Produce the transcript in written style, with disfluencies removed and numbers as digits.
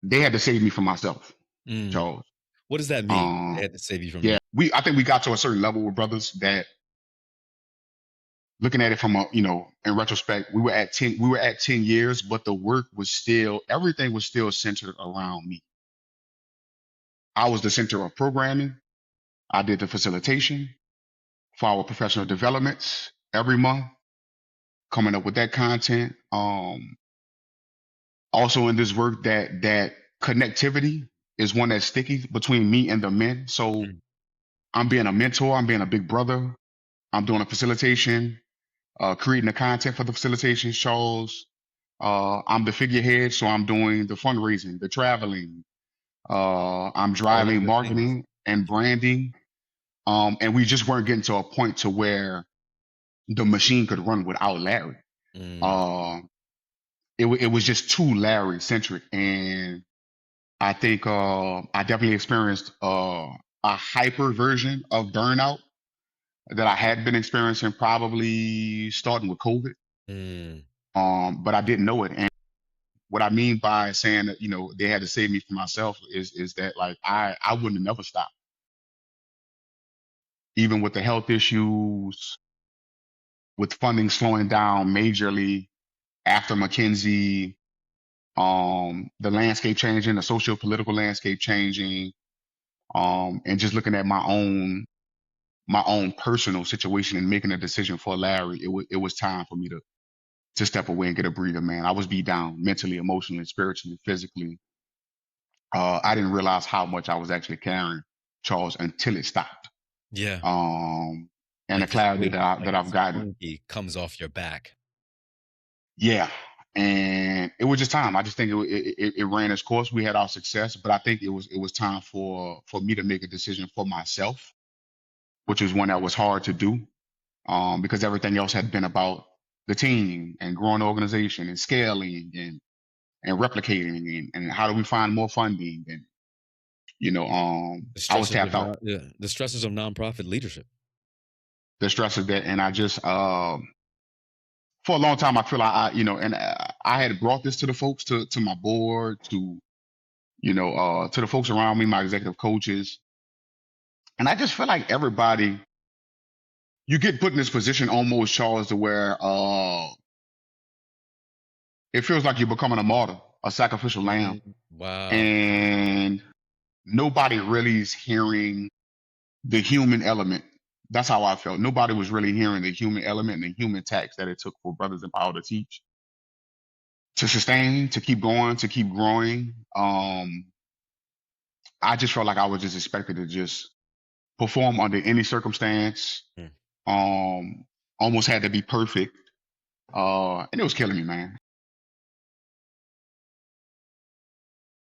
they had to save me from myself, Mm. Charles. What does that mean? They had to save you from Yeah, your I think we got to a certain level with brothers that looking at it from a, in retrospect, we were at 10 years, but the work was still, everything was still centered around me. I was the center of programming. I did the facilitation for our professional developments every month, coming up with that content. Also in this work, that connectivity is one that's sticky between me and the men. So Mm. I'm being a mentor, I'm being a big brother, I'm doing a facilitation, creating the content for the facilitation shows. I'm the figurehead, so I'm doing the fundraising, the traveling. I'm All of driving the things. marketing and branding. And we just weren't getting to a point to where the machine could run without Larry. Mm. Uh, it was just too Larry centric, and I think I definitely experienced a hyper version of burnout that I had been experiencing probably starting with COVID. Mm. But I didn't know it. And what I mean by saying that, they had to save me from myself is that like I wouldn't have never stopped. Even with the health issues, with funding slowing down majorly after McKinsey, the landscape changing, the socio-political landscape changing, and just looking at my own personal situation and making a decision for Larry, it was time for me to step away and get a breather, man. I was beat down mentally, emotionally, spiritually, physically. I didn't realize how much I was actually carrying, Charles, until it stopped. Yeah. Um, and the Like this clarity weight, that I, like that I've this gotten, monkey comes off your back. yeah. And it was just time. I just think it ran its course. We had our success, but I think it was time for me to make a decision for myself, which is one that was hard to do, because everything else had been about the team and growing the organization and scaling and replicating and how do we find more funding and The I was stresses tapped of out. yeah, the stresses of nonprofit leadership. The stress of that, and I just for a long time I feel like and I had brought this to the folks, to my board, to the folks around me, my executive coaches, and I just feel like everybody, you get put in this position almost, Charles, to where it feels like you're becoming a martyr, a sacrificial lamb, Mm. Wow. and nobody really is hearing the human element. That's how I felt. Nobody was really hearing the human element and the human tax that it took for Brothers in Power to teach, to sustain, to keep going, to keep growing. I just felt like I was just expected to just perform under any circumstance. Mm. Um, Almost had to be perfect. And it was killing me, man.